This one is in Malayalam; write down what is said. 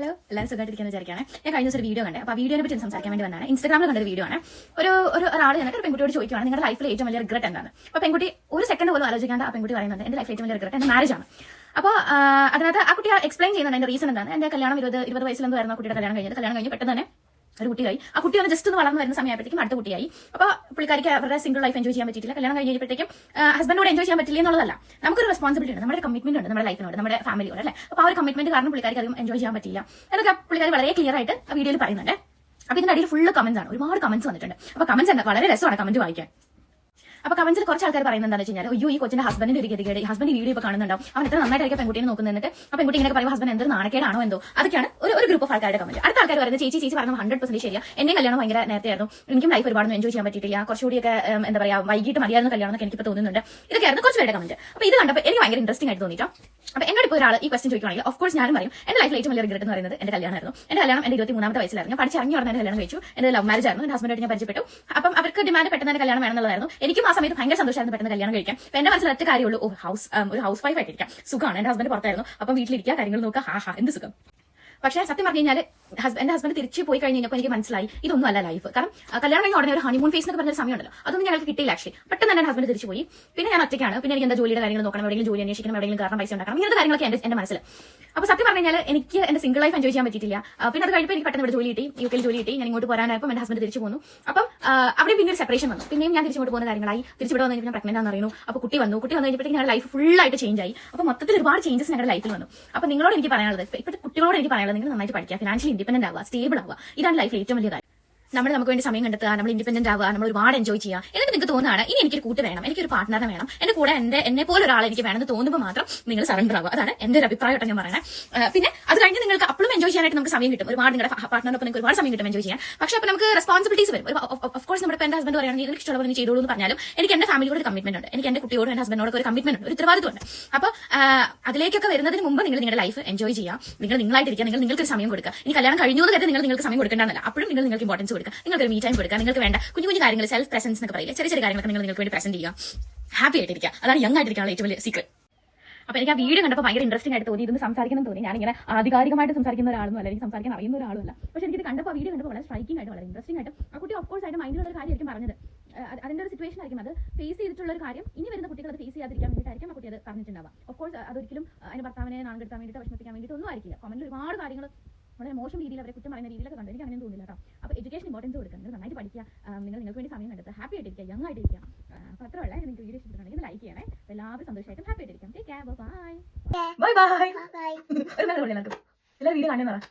ഹലോ, എല്ലാവരും സുഖമായിട്ടിരിക്കുന്ന വിചാരിക്കുകയാണ്. ഞാൻ കഴിഞ്ഞ ദിവസം ഒരു വീഡിയോ കണ്ടേ. അപ്പോൾ ആ വീഡിയോനെ പറ്റി സംസാരിക്കാൻ വേണ്ടി വന്നതാണ്. ഇൻസ്റ്റാഗ്രാമിൽ കണ്ടൊരു വീഡിയോ ആണ്. ഒരാൾ എന്നിട്ട് ഒരു പെൺകുട്ടിയോട് ചോദിക്കുകയാണ്, നിങ്ങളുടെ ലൈഫിൽ ഏറ്റവും വലിയ റിഗ്രറ്റ് എന്താണ്? അപ്പോൾ പെൺകുട്ടി ഒരു സെക്കൻഡ് പോലും ആലോചിക്കാണ്ട് ആ പെൺകുട്ടി പറയുന്നുണ്ട്, എന്റെ ലൈഫിൽ ഏറ്റവും വലിയ റിഗ്രറ്റ് എന്റെ മാരേജ് ആണ്. അപ്പോൾ അതിനകത്ത് ആ കുട്ടി എക്സ്പ്ലെയിൻ ചെയ്യുന്നുണ്ട് എന്റെ റീസൺ എന്താണ്. എന്റെ കല്യാണം 20 വയസ്സിലെന്തായിരുന്നു കുട്ടിയുടെ കല്യാണം കഴിഞ്ഞ് പെട്ടെന്ന് തന്നെ ഒരു കുട്ടിയായി. ആ കുട്ടി ഒന്ന് ജസ്റ്റ് ഒന്ന് വളർന്നു വരുന്ന സമയമായപ്പോഴത്തേക്കും അടുത്ത കുട്ടിയായി. അപ്പോൾ പുള്ളിക്കാരിക്ക് അവരുടെ സിംഗിൾ ലൈഫ് എൻജോയ് ചെയ്യാൻ പറ്റിയിട്ടില്ല. കല്യാണം കഴിഞ്ഞപ്പോഴത്തേക്കും ഹസ്ബൻഡോട് എൻജോയ് ചെയ്യാൻ പറ്റില്ല എന്നുള്ളതല്ല, നമുക്കൊരു റെസ്പോൺസിബിലിറ്റി ഉണ്ട്, നമ്മുടെ കമ്മിറ്റ്മെന്റ് ഉണ്ട് നമ്മുടെ ലൈഫിനോട്, നമ്മുടെ ഫാമിലിയോട് അല്ലേ. അപ്പോൾ ആ ഒരു കമ്മിറ്റ്മെന്റ് കാരണം പുള്ളിക്കാരിക്ക് അധികം എൻജോയ് ചെയ്യാൻ പറ്റില്ല എന്നൊക്കെ പുള്ളിക്കാരി വളരെ ക്ലിയർ ആയിട്ട് ആ വീഡിയോയിൽ പറയുന്നുണ്ട്. അപ്പോൾ ഇതിന്റെ അടിയിൽ ഫുള്ള് കമന്റ്സ് ആണ്, ഒരുപാട് കമന്റ്സ് വന്നിട്ടുണ്ട്. അപ്പോൾ കമന്റ്സ് എന്താ വളരെ രസമാണ് കമന്റ് വായിക്കാൻ. അപ്പോൾ കമന്റ്സിൽ കുറച്ച് ആൾക്കാർ പറയുന്നത് എന്താണെന്ന് വെച്ച് കഴിഞ്ഞാൽ, അയ്യോ ഈ കൊച്ചിന്റെ ഹസ്ബൻഡിന്റെ ഒരു ഗതികേട്, ഹസ്ബൻഡ് വീഡിയോ ഇപ്പോൾ കാണുന്നുണ്ടാവും, അവൻ എത്ര നന്നായിട്ടായിരിക്കും പെൺകുട്ടിയെ നോക്കുന്നിട്ട് ആ പെൺകുട്ടി ഇങ്ങനെ പറയുമ്പോൾ ഹസ്ബൻഡ് എന്തൊരു നാണക്കേടാണോ എന്തോ. അതൊക്കെയാണ് ഒരു ഗ്രൂപ്പ് ഓഫ് ആൾക്കാരുടെ കമന്റ്. അടുത്ത ആൾക്കാർ പറയുന്നത്, ചേച്ചി പറഞ്ഞത് 100% ശരിയാ, എന്നെ കല്യാണം ഭയങ്കര നേരത്തെ ആയിരുന്നു, എനിക്കും ലൈഫ് ഒരുപാട് എൻജോയ് ചെയ്യാൻ പറ്റിയിട്ടില്ല, കുറച്ചുകൂടിയൊക്കെ എന്താ പറയാ വൈകിട്ട് മതിയായിരുന്നു കല്യാണം എന്നൊക്കെ എനിക്ക് തോന്നുന്നുണ്ട്. ഇതൊക്കെയായിരുന്നു കുറച്ച് പേരുടെ കമന്റ്. അപ്പോൾ ഇത് കണ്ടപ്പോൾ എനിക്ക് ഭയങ്കര ഇൻട്രസ്റ്റിംഗ് ആയിട്ട് തോന്നിട്ടോ. അപ്പോൾ എന്നോട് ഇപ്പോൾ ഒരാൾ ഈ ക്വസ്റ്റൻ ചോദിക്കുകയാണെങ്കിൽ ഓഫ് കോഴ്സ് ഞാനും പറയും എന്റെ ലൈഫിൽ ഏറ്റവും വലിയ റിഗ്രറ്റ് എന്ന് പറയുന്നത് എന്റെ കല്യാണമായിരുന്നു. എന്റെ കല്യാണം എന്റെ 23ാമത്തെ വയസ്സിലായിരുന്നു. ഞാൻ പഠിച്ചിറങ്ങി ഉടനെ കല്യാണം കഴിച്ചു. എന്റെ ലവ് മാരേജ് ആയിരുന്നു. എന്റെ ഹസ്ബൻഡായിട്ട് ഞാൻ പരിചയപ്പെട്ടു. അപ്പം അവർക്ക് ഡിമാൻഡ് പെട്ടെന്ന് തന്നെ കല്യാണം വേണമെന്നുള്ളതായിരുന്നു. എനിക്കും ആ സമയത്ത് ഭയങ്കര സന്തോഷമായിരുന്നു പെട്ടെന്ന് കല്യാണം കഴിക്കാം. അപ്പോൾ എന്റെ മനസ്സിൽ ഒറ്റ കാര്യമുള്ളൂ, ഒരു ഹൗസ് വൈഫ് ആയിട്ടിരിക്കാം, സുഖമാണ്. എന്റെ ഹസ്ബൻഡ് പുറത്തായിരുന്നു, അപ്പം വീട്ടിലിരിക്കുക, കാര്യങ്ങൾ നോക്കുക, എന്ത് സുഖം. പക്ഷേ സത്യം പറഞ്ഞു കഴിഞ്ഞാൽ എന്റെ ഹസ്ബൻഡ് തിരിച്ചു പോയി കഴിഞ്ഞപ്പോൾ എനിക്ക് മനസ്സിലായി ഇതൊന്നും അല്ല ലൈഫ്. കാരണം കല്യാണം കഴിഞ്ഞ ഉടനെ ഒരു ഹണിമൂൺ ഫേസ് എന്നൊക്കെ പറഞ്ഞൊരു സമയമുണ്ടല്ലോ, അതൊന്നും ഞങ്ങൾക്ക് കിട്ടിയില്ല ആക്ച്വലി. പെട്ടെന്ന് എന്റെ ഹസ്ബൻഡ് തിരിച്ചു പോയി. പിന്നെ ഞാൻ ഒറ്റയ്ക്കാണ്. പിന്നെ എനിക്ക് എന്താ ജോലിയുടെ കാര്യങ്ങൾ നോക്കണം, എവിടെയെങ്കിലും ജോലി അന്വേഷിക്കണം, എവിടെയെങ്കിലും കാരണം പൈസ ഉണ്ടാക്കണം, ഇങ്ങനത്തെ കാര്യങ്ങളൊക്കെ എന്റെ മനസ്സിൽ. അപ്പോൾ സത്യം പറഞ്ഞു കഴിഞ്ഞാൽ എനിക്ക് എന്റെ സിംഗിൾ ലൈഫ് എൻജോയ് ചെയ്യാൻ പറ്റിയിട്ടില്ല. പിന്നെ അത് കഴിഞ്ഞപ്പോൾ എനിക്ക് പെട്ടെന്ന് ഇവിടെ ജോലി കിട്ടി, യുകെയിൽ ജോലി കിട്ടി. ഞാൻ ഇങ്ങോട്ട് പോരാനായപ്പോൾ എന്റെ ഹസ്ബൻഡ് തിരിച്ചു പോകുന്നു. അപ്പം അവിടെ പിന്നെ ഒരു സെപ്പറേഷൻ വന്നു. പിന്നെയും ഞാൻ തിരിച്ചുകൊണ്ട് പോകുന്ന കാര്യങ്ങളായി. തിരിച്ചിവിടെ വന്നു കഴിഞ്ഞാൽ പ്രഗ്നന്റ് ആണെന്ന് അറിയുന്നു. അപ്പോൾ കുട്ടി വന്നു കഴിഞ്ഞപ്പോഴത്തേക്ക് ഞങ്ങളുടെ ലൈഫ് ഫുള്ളായിട്ട് ചേഞ്ച് ആയി. അപ്പോൾ മൊത്തത്തിൽ ഒരുപാട് ചേഞ്ചസ് ഞങ്ങളുടെ ലൈഫിൽ വന്നു. അപ്പോൾ നിങ്ങളോട് എനിക്ക് പറയാനുള്ളത്, ഇപ്പോഴത്തെ കുട്ടികളോട് എനിക്ക് പറയാനുള്ളത്, നിങ്ങൾ നന്നായിട്ട് പഠിക്കുക, ഫിനാൻഷ്യലി ഇൻഡിപെൻഡന്റ് ആവുക, സ്റ്റേബിൾ ആവുക. ഇതാണ് ലൈഫിൽ ഏറ്റവും വലിയ കാര്യം. നമുക്ക് വേണ്ടി സമയം കണ്ടെത്തുക, നമ്മൾ ഇൻഡിപെൻഡന്റ് ആവുക, നമ്മൾ ഒരുപാട് എൻജോയ് ചെയ്യുക. എന്നിട്ട് നിങ്ങൾക്ക് തോന്നുകയാണ് ഇനി എനിക്കൊരു കൂട്ട് വേണം, എനിക്കൊരു പാർട്ട്ണറെ വേണം, എന്റെ കൂടെ എന്നെ പോലെ ഒരാൾ എനിക്ക് വേണമെന്ന് തോന്നുമ്പോൾ മാത്രം നിങ്ങൾ സറണ്ടർ ആവുക. അതാണ് എന്റെ ഒരു അഭിപ്രായമായിട്ട് ഞാൻ പറയുന്നത്. പിന്നെ അത് കഴിഞ്ഞ് നിങ്ങൾക്ക് അപ്പോഴും എൻജോയ് ചെയ്യാനായിട്ട് നമുക്ക് സമയം കിട്ടും, ഒരുപാട് നിങ്ങളുടെ പാർട്ട്ണറിനൊപ്പം നിങ്ങൾക്ക് ഒരുപാട് സമയം കിട്ടും എൻജോയ് ചെയ്യാൻ. പക്ഷേ അപ്പോൾ നമുക്ക് റെസ്പോൺസിബിലിറ്റീസ് വരും. ഓഫ് കോഴ്സ് നമ്മുടെ എന്റെ ഹസ്ബൻഡ് പറയുകയാണെങ്കിൽ എനിക്ക് ഇഷ്ടമുള്ള പോലെ ചെയ്തോളൂ എന്ന് പറഞ്ഞാലും എനിക്ക് എന്റെ ഫാമിലിയോട് ഒരു കമ്മിറ്റ്മെന്റ് ഉണ്ട്, എനിക്ക് എന്റെ കുട്ടിയോടും എന്റെ ഹസ്ബൻഡിനോട് ഒരു കമ്മിറ്റ്മെന്റ് ഉണ്ട്, ഒരു ഉത്തരവാദിത്വമുണ്ട്. അപ്പോൾ അതിലേക്കൊക്കെ വരുന്നതിന് മുമ്പ് നിങ്ങൾ നിങ്ങളുടെ ലൈഫ് എൻജോയ് ചെയ്യുക, നിങ്ങളായിട്ടിരിക്കുക, നിങ്ങൾക്ക് ഒരു സമയം കൊടുക്കുക. ഇനി കല്യാണം കഴിഞ്ഞു എന്ന് കരുതി നിങ്ങൾക്ക് സമയം കൊടുക്കേണ്ടതല്ല, അപ്പോഴും നിങ്ങൾക്ക് ഇമ്പോർട്ടൻസ് കൊടുക്കുക, നിങ്ങൾക്ക് ഒരു മീ ടൈം കൊടുക്കുക, നിങ്ങൾക്ക് വേണ്ട കുഞ്ഞു കാര്യങ്ങൾ, സെൽഫ് പ്രസൻസ് എന്നൊക്കെ പറയില്ല, ചെറിയ കാര്യങ്ങളൊക്കെ നിങ്ങൾക്ക് വേണ്ടി പ്രസന്റ് ചെയ്യുക, ഹാപ്പി ആയിട്ടിരിക്കുക. അതാണ് യങ് ആയിട്ടിരിക്കാനുള്ള ഏറ്റവും വലിയ സീക്രട്ട്. അപ്പോൾ എനിക്ക് ആ വീഡിയോ കണ്ടപ്പോൾ ഭയങ്കര ഇൻട്രസ്റ്റിംഗ് ആയിട്ട് തോന്നി, ഇതൊന്ന് സംസാരിക്കണം തോന്നി. ഞാനിങ്ങനെ ആധികാരികമായിട്ട് സംസാരിക്കുന്ന ഒരാളൊന്നും അല്ല, എനിക്ക് സംസാരിക്കാൻ അറിയുന്ന ഒരാളുമല്ല. പക്ഷേ എനിക്കിത് കണ്ടപ്പോൾ വീഡിയോ കണ്ടപ്പോൾ വളരെ സ്ട്രൈക്കിംഗ് ആയിട്ട്, വളരെ ഇൻട്രസ്റ്റിംഗ് ആയിട്ട് ആ കുട്ടി ഓഫ് കോഴ്സ് ആയിട്ട് മൈൻഡിലുള്ള ഒരു കാര്യമായിരിക്കും പറഞ്ഞത്, അതിന്റെ ഒരു സിറ്റുവേഷൻ ആയിരിക്കും, അത് ഫേസ് ചെയ്തിട്ടുള്ള ഒരു കാര്യം. ഇനി വരുന്ന കുട്ടികൾ അത് ഫേസ് ചെയ്യാതിരിക്കാൻ വേണ്ടിയിട്ടായിരിക്കും ആ കുട്ടി അത് പറഞ്ഞിട്ടുണ്ടാവുക. ഓഫ് കോഴ്സ് അതൊരിക്കലും അതിന് ഭർത്താവിനെ നാണെടുക്കാൻ വേണ്ടിയിട്ട്, വിഷമിപ്പിക്കാൻ വേണ്ടിയിട്ട് ഒന്നും ആയിരിക്കില്ല. കമന്റിൽ ഒരുപാട് കാര്യങ്ങൾ വളരെ മോശം രീതിയിൽ അവരെ കുറ്റം പറയുന്ന രീതിയിലൊക്കെ കണ്ടു. എനിക്ക് അങ്ങനെ തോന്നില്ല കേട്ടോ. അപ്പോൾ എഡ്യൂക്കേഷൻ ഇമ്പോർട്ടൻസ് കൊടുക്കുക, നിങ്ങൾ നന്നായിട്ട് പഠിക്കുക, നിങ്ങൾക്ക് വേണ്ടി സമയം കണ്ടെത്തുക, ഹാപ്പി ആയിട്ടിരിക്കുക, യങ് ആയിട്ടിരിക്കുക. അപ്പോൾ അത്രയുള്ള നിങ്ങൾക്ക് വീഡിയോ ഇഷ്ടപ്പെട്ടുണ്ടെങ്കിൽ ലൈക്ക് ചെയ്യണേ. എല്ലാവരും സന്തോഷമായിട്ടും ഹാപ്പി ആയിട്ടിരിക്കാം. Take care, bye bye. എല്ലാവരും വീഡിയോ കാണുന്നതാണ്.